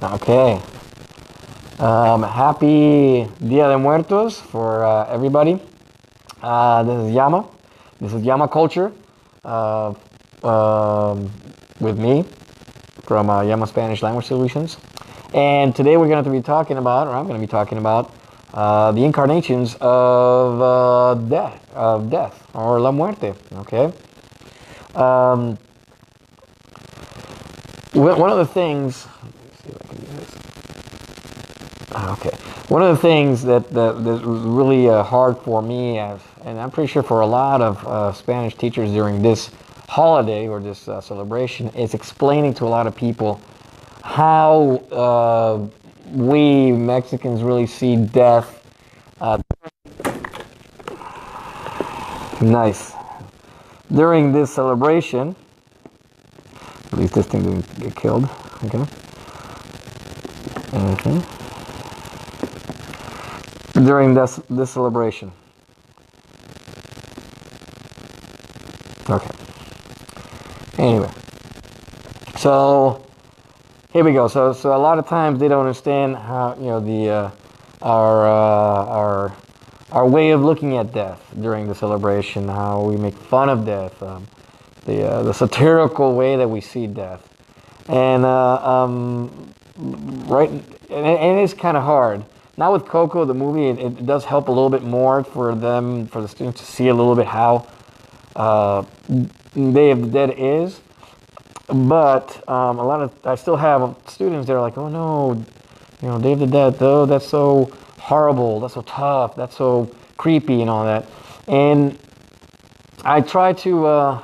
Okay. Happy Dia de Muertos for everybody. This is Yama. This is Yama Culture uh, with me from Yama Spanish Language Solutions. And today we're going to be talking about, or I'm going to be talking about, the incarnations of death, or la muerte. Okay. Um, one of the things. Let me see if I can do this. Okay. One of the things that was really hard for me, and I'm pretty sure for a lot of Spanish teachers during this holiday or this celebration, is explaining to a lot of people how we Mexicans really see death. Nice. During this celebration, at least this thing didn't get killed. Okay. During this celebration. Okay. Anyway, so here we go. So a lot of times they don't understand how the our way of looking at death during the celebration, how we make fun of death, the satirical way that we see death, and right, and it is kind of hard. Now with Coco, the movie, it does help a little bit more for the students to see a little bit how Day of the Dead is. But I still have students that are like, oh no, Day of the Dead, though, that's so horrible, that's so tough, that's so creepy and all that. And I try to,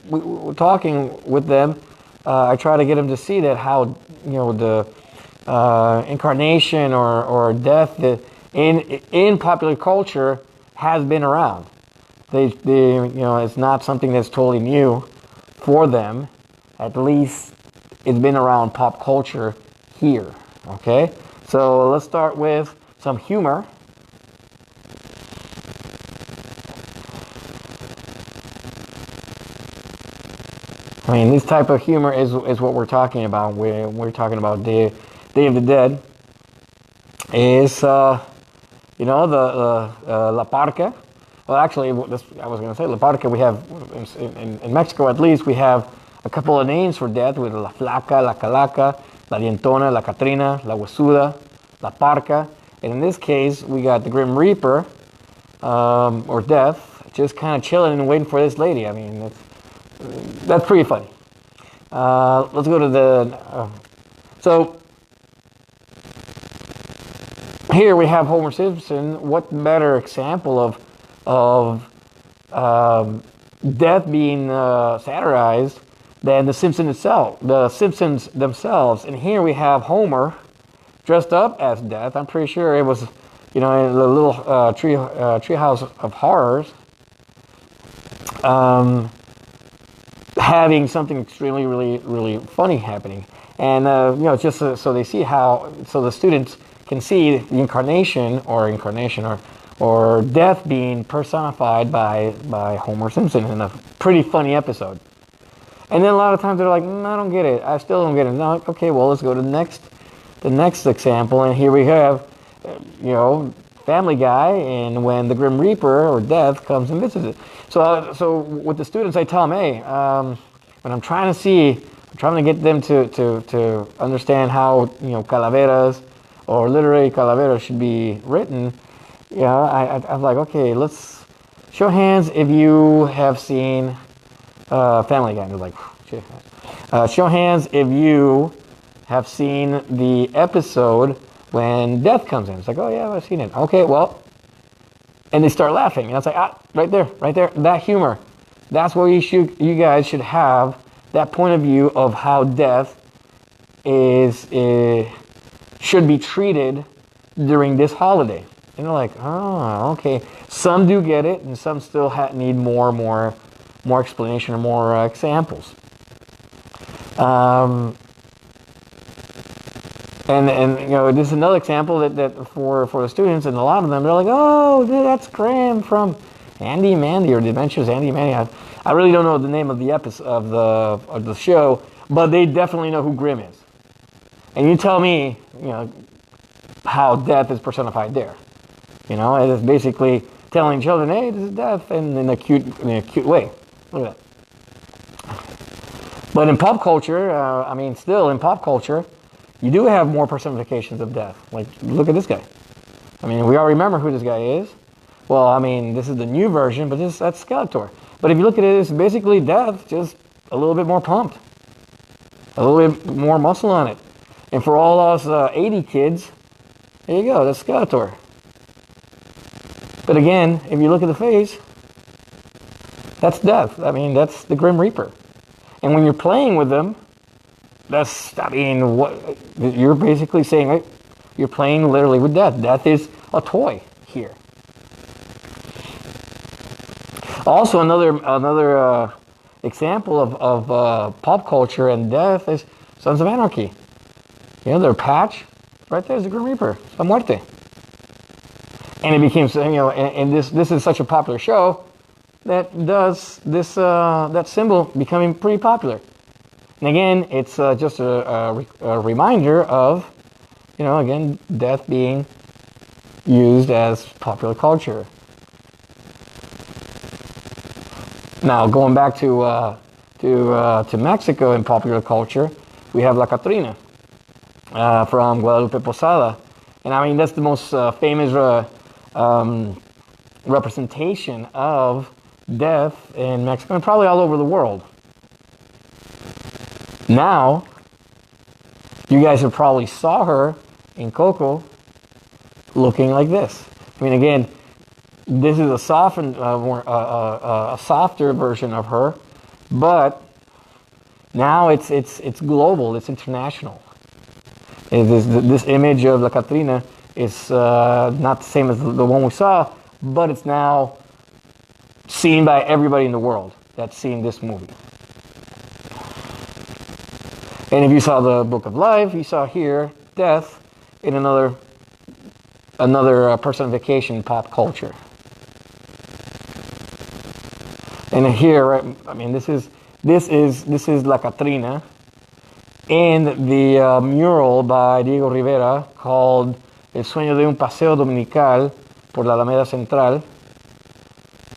we're talking with them, I try to get them to see that how, the incarnation or death in popular culture has been around. They it's not something that's totally new for them. At least it's been around pop culture here. Okay, so let's start with some humor. I mean, this type of humor is what we're talking about. We're talking about Day of the Dead. Is the La Parca. Well, actually, I was going to say La Parca. We have in Mexico, at least, we have a couple of names for death with La Flaca, La Calaca, La Dientona, La Catrina, La Huesuda, La Parca. And in this case, we got the Grim Reaper, or Death, just kind of chilling and waiting for this lady. I mean, that's pretty funny. Let's go to the... So, here we have Homer Simpson. What better example of death being satirized than the Simpsons themselves? And here we have Homer dressed up as Death. I'm pretty sure it was, in the little treehouse of horrors, having something extremely, really, really funny happening. And just so they see so the students can see the incarnation or death being personified by Homer Simpson in a pretty funny episode. And then a lot of times they're like, I don't get it. I still don't get it. No, okay, well, let's go to the next example. And here we have, Family Guy, and when the Grim Reaper or Death comes and visits it. So with the students, I tell them, hey, when I'm trying to get them to understand how calaveras or literary calaveras should be written. I'm like, okay, let's show hands if you have seen Family Guy. And they're like, show hands if you have seen the episode when Death comes in. It's like, oh yeah, I've seen it. Okay, well, and they start laughing. And I was like, right there, that humor. That's where you guys should have that point of view of how death should be treated during this holiday. And they're like, oh, okay. Some do get it, and some still need more explanation or more examples. And this is another example that for the students, and a lot of them, they're like, oh, that's Graham from Andy and Mandy, or The Adventures of Andy and Mandy. I really don't know the name of the episode of the show, but they definitely know who Grimm is. And you tell me, how death is personified there. It's basically telling children, hey, this is death, and in a cute way. Look at that. But in pop culture, still in pop culture, you do have more personifications of death. Like, look at this guy. We all remember who this guy is. Well, this is the new version, but that's Skeletor. But if you look at it, it's basically death, just a little bit more pumped. A little bit more muscle on it. And for all us 80 kids, there you go, that's Skeletor. But again, if you look at the face, that's death. That's the Grim Reaper. And when you're playing with them, what you're basically saying, right? You're playing literally with death. Death is a toy here. Also, another example of pop culture and death is Sons of Anarchy. Their patch right there is the Grim Reaper, La Muerte. And it became, and this is such a popular show that does this that symbol becoming pretty popular. And again, it's just a reminder of, again, death being used as popular culture. Now, going back to Mexico in popular culture, we have La Catrina from Guadalupe Posada. And that's the most famous representation of death in Mexico and probably all over the world. Now, you guys have probably saw her in Coco looking like this. Again, this is a softened, a softer version of her, but now it's global, it's international. This image of La Catrina is not the same as the one we saw, but it's now seen by everybody in the world that's seen this movie. And if you saw the Book of Life, you saw here death in another personification in pop culture. And here, right, this is La Catrina in the mural by Diego Rivera called El sueño de un paseo dominical por la Alameda Central.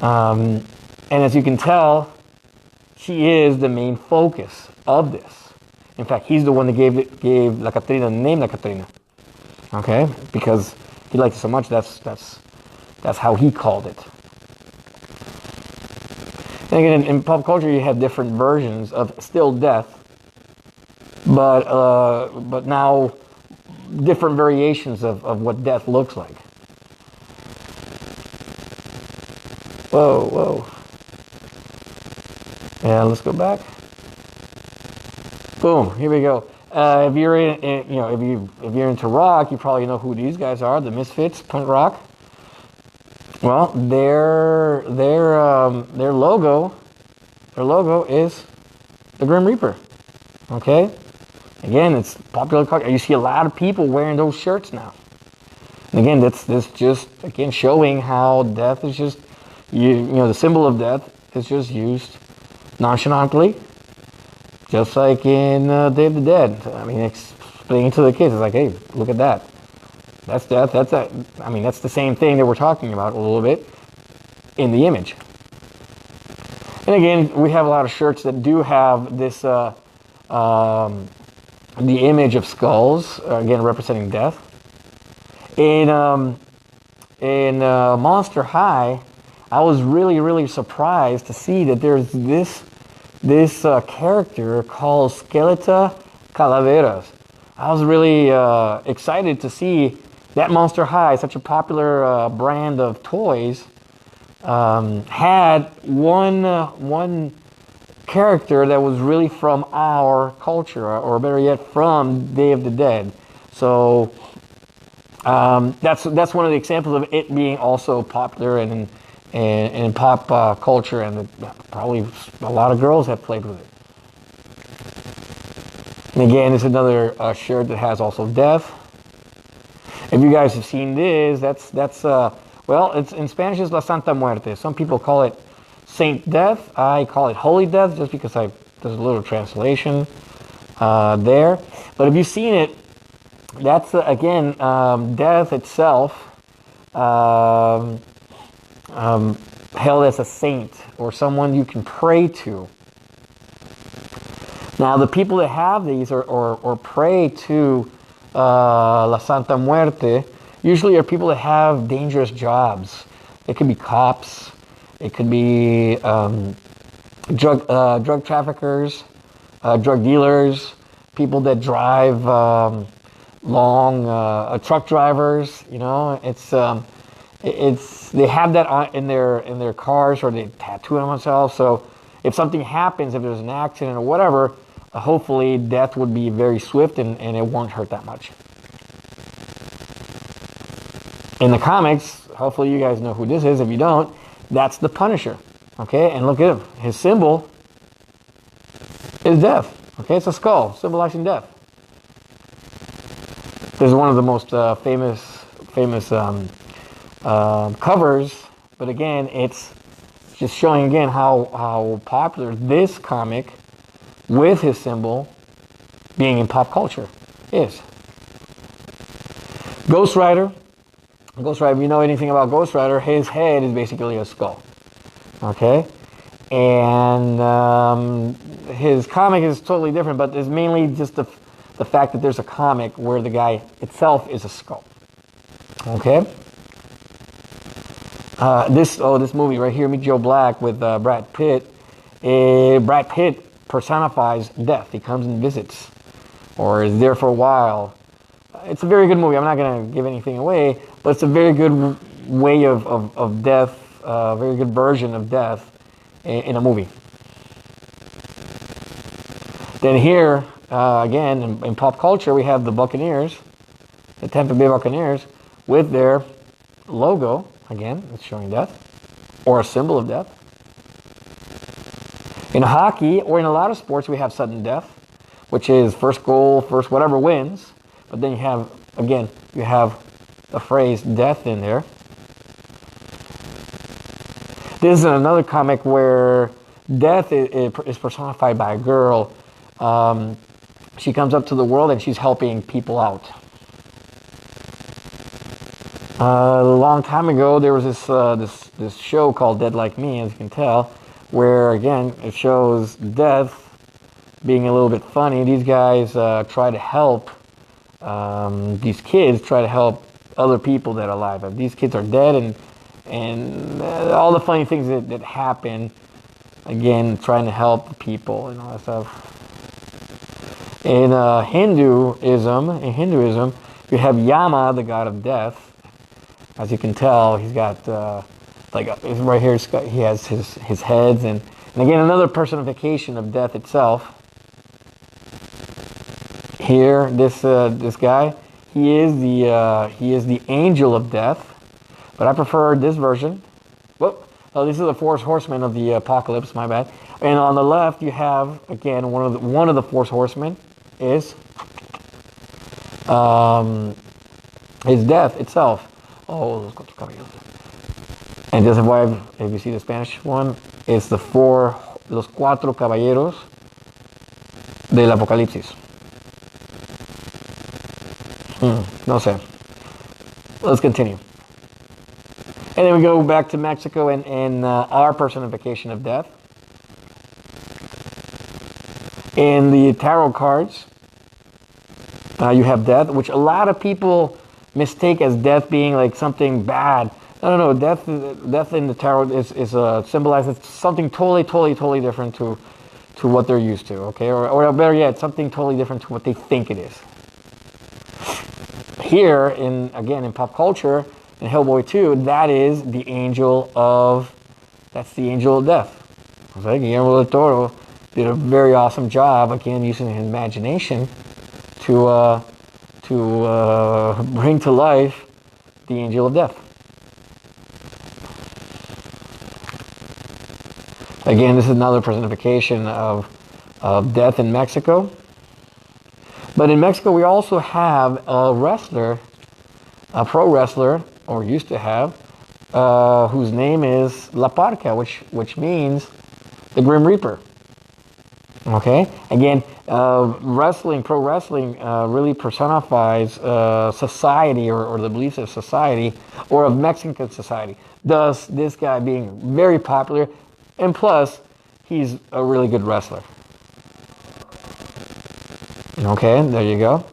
And as you can tell, she is the main focus of this. In fact, he's the one that gave La Catrina the name La Catrina. Okay, because he liked it so much. That's how he called it. And again, in pop culture, you have different versions of still death, but now different variations of what death looks like. Whoa. Yeah, let's go back. Boom, here we go. If you're if you're into rock, you probably know who these guys are, the Misfits, punk rock. Well, their logo is the Grim Reaper. Okay, again, it's popular culture. You see a lot of people wearing those shirts now. And again, that's just again showing how death is just the symbol of death is just used nonchalantly, just like in Day of the Dead. Explaining to the kids, it's like, hey, look at that. That's death. That's the same thing that we're talking about a little bit in the image. And again, we have a lot of shirts that do have this, the image of skulls, again representing death. In Monster High, I was really surprised to see that there's this character called Skeletor Calaveras. I was really excited to see that Monster High, such a popular brand of toys, had one character that was really from our culture, or better yet, from Day of the Dead. So that's one of the examples of it being also popular and in pop culture, and probably a lot of girls have played with it. And again, it's another shirt that has also death. If you guys have seen this, that's well, it's in Spanish it's La Santa Muerte. Some people call it Saint Death. I call it Holy Death just because there's a little translation. there. But if you've seen it, that's again death itself, held as a saint or someone you can pray to. Now, the people that have these or pray to La Santa Muerte usually are people that have dangerous jobs. It could be cops, it could be drug traffickers, drug dealers, people that drive long truck drivers. You know, it's they have that in their cars, or they tattoo it on themselves. So if something happens, if there's an accident or whatever, hopefully death would be very swift and it won't hurt that much. In the comics, hopefully you guys know who this is. If you don't, that's the Punisher. Okay, and look at him. His symbol is death. Okay, it's a skull symbolizing death. This is one of the most famous covers, but again, it's just showing again how popular this comic with his symbol being in pop culture is. Ghost Rider. Ghost Rider, if you know anything about Ghost Rider, his head is basically a skull. Okay? And his comic is totally different, but it's mainly just the fact that there's a comic where the guy itself is a skull. Okay? This movie right here, Meet Joe Black with Brad Pitt. Brad Pitt personifies death. He comes and visits, or is there for a while. It's a very good movie. I'm not going to give anything away, but it's a very good way of death, a very good version of death in a movie. Then here, again, in pop culture, we have the Buccaneers, the Tampa Bay Buccaneers, with their logo. Again, it's showing death, or a symbol of death. In hockey, or in a lot of sports, we have sudden death, which is first goal, first whatever wins. But then you have, again, you have the phrase death in there. This is another comic where death is personified by a girl. She comes up to the world and she's helping people out. A long time ago, there was this show called Dead Like Me, as you can tell, where again it shows death being a little bit funny. These guys try to help. These kids try to help other people that are alive. These kids are dead, and all the funny things that happen. Again, trying to help the people and all that stuff. In Hinduism, you have Yama, the god of death. As you can tell, he's got right here. He has his heads, and again another personification of death itself. Here, this guy, he is the angel of death, but I prefer this version. Whoop! Oh, these are the four horsemen of the apocalypse. My bad. And on the left, you have again one of the four horsemen is death itself. Oh, los cuatro caballeros. And just if you see the Spanish one, it's los cuatro caballeros del Apocalipsis. No sé. Let's continue. And then we go back to Mexico and our personification of death. In the tarot cards, you have death, which a lot of people mistake as death being like something bad. No. Death in the tarot is symbolizes something totally different to what they're used to. Okay, or better yet, something totally different to what they think it is. Here, in pop culture, in Hellboy 2, that's the angel of death. Okay, Guillermo del Toro did a very awesome job, again, using his imagination to bring to life the angel of death. Again, this is another personification of death in Mexico. But in Mexico, we also have a wrestler, a pro wrestler, or used to have, whose name is La Parca, which means the Grim Reaper. Okay, again, wrestling, pro wrestling, really personifies society or the beliefs of society or of Mexican society. Thus, this guy being very popular, and plus, he's a really good wrestler. Okay, there you go.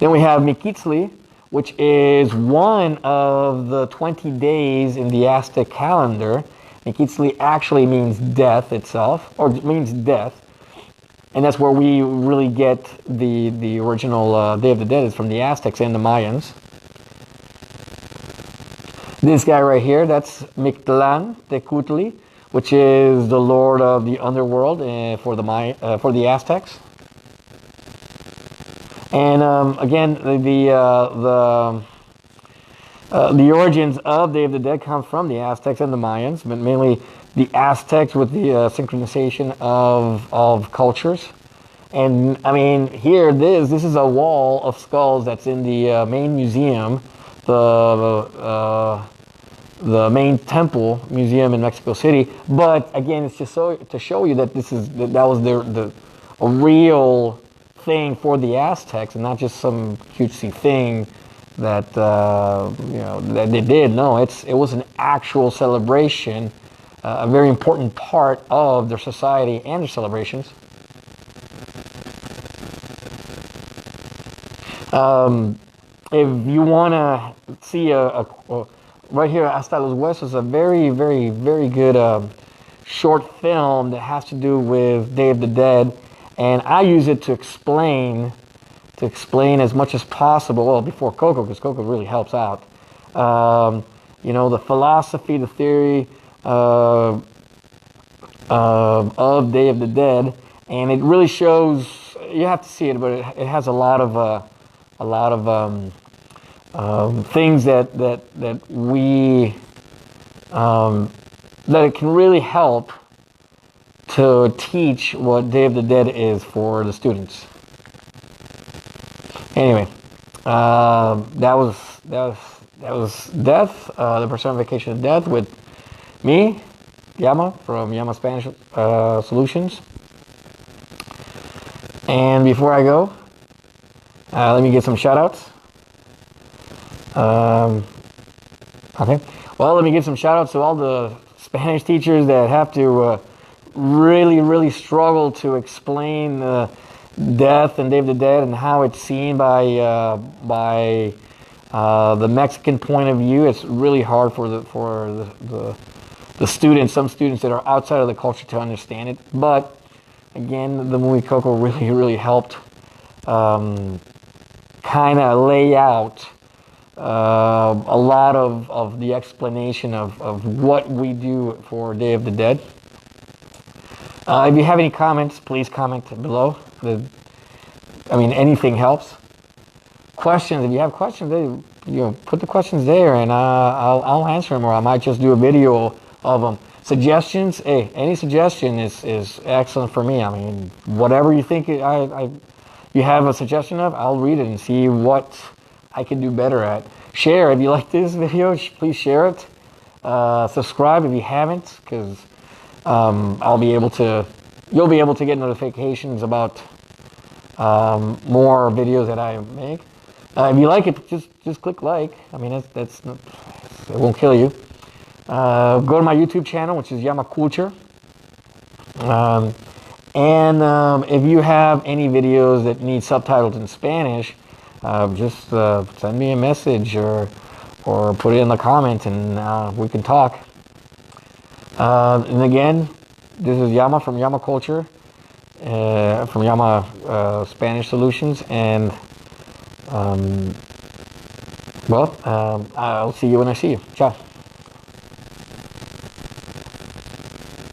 Then we have Miquitzli, which is one of the 20 days in the Aztec calendar. Miquitzli actually means death itself, or it means death. And that's where we really get the original Day of the Dead is from the Aztecs and the Mayans. This guy right here, that's Mictlan Tecutli, which is the lord of the underworld for the Aztecs. And again, the origins of Day of the Dead come from the Aztecs and the Mayans, but mainly the Aztecs with the synchronization of cultures. And I mean, here this is a wall of skulls that's in the main museum, the main temple museum in Mexico City. But again, it's just to show you that that was a real thing for the Aztecs and not just some cutesy thing that that they did. No, it was an actual celebration, a very important part of their society and their celebrations. If you want to see right here, Hasta los Huesos, a very, very, very good short film that has to do with Day of the Dead, and I use it to explain as much as possible, well, before Coco, because Coco really helps out. The philosophy, the theory of Day of the Dead, and it really shows. You have to see it, but it has a lot of things that it can really help to teach what Day of the Dead is for the students. Anyway, that was Death, the Personification of Death with me, Yama from Yama Spanish Solutions. And before I go, let me get some shout outs. Okay, well, let me give some shout outs to all the Spanish teachers that have to really struggle to explain Death and Day of the Dead and how it's seen by the Mexican point of view. It's really hard for the students, some students that are outside of the culture, to understand it. But again, the movie Coco really helped kind of lay out a lot of the explanation of what we do for Day of the Dead. If you have any comments, please comment below. Anything helps. Questions, if you have questions, put the questions there, and I'll answer them, or I might just do a video of them. Suggestions, hey, any suggestion is excellent for me. I mean, whatever you think you have a suggestion of, I'll read it and see what I can do better at. Share if you like this video, please share it. Subscribe if you haven't, because you'll be able to get notifications about more videos that I make. If you like it, just click like. I mean, it won't kill you. Go to my YouTube channel, which is YAMA COOL-TURE. If you have any videos that need subtitles in Spanish, just send me a message or put it in the comment, and we can talk. And again, this is Yama from YAMA COOL-TURE, from YAMA Spanish Solutions, and I'll see you when I see you. Ciao.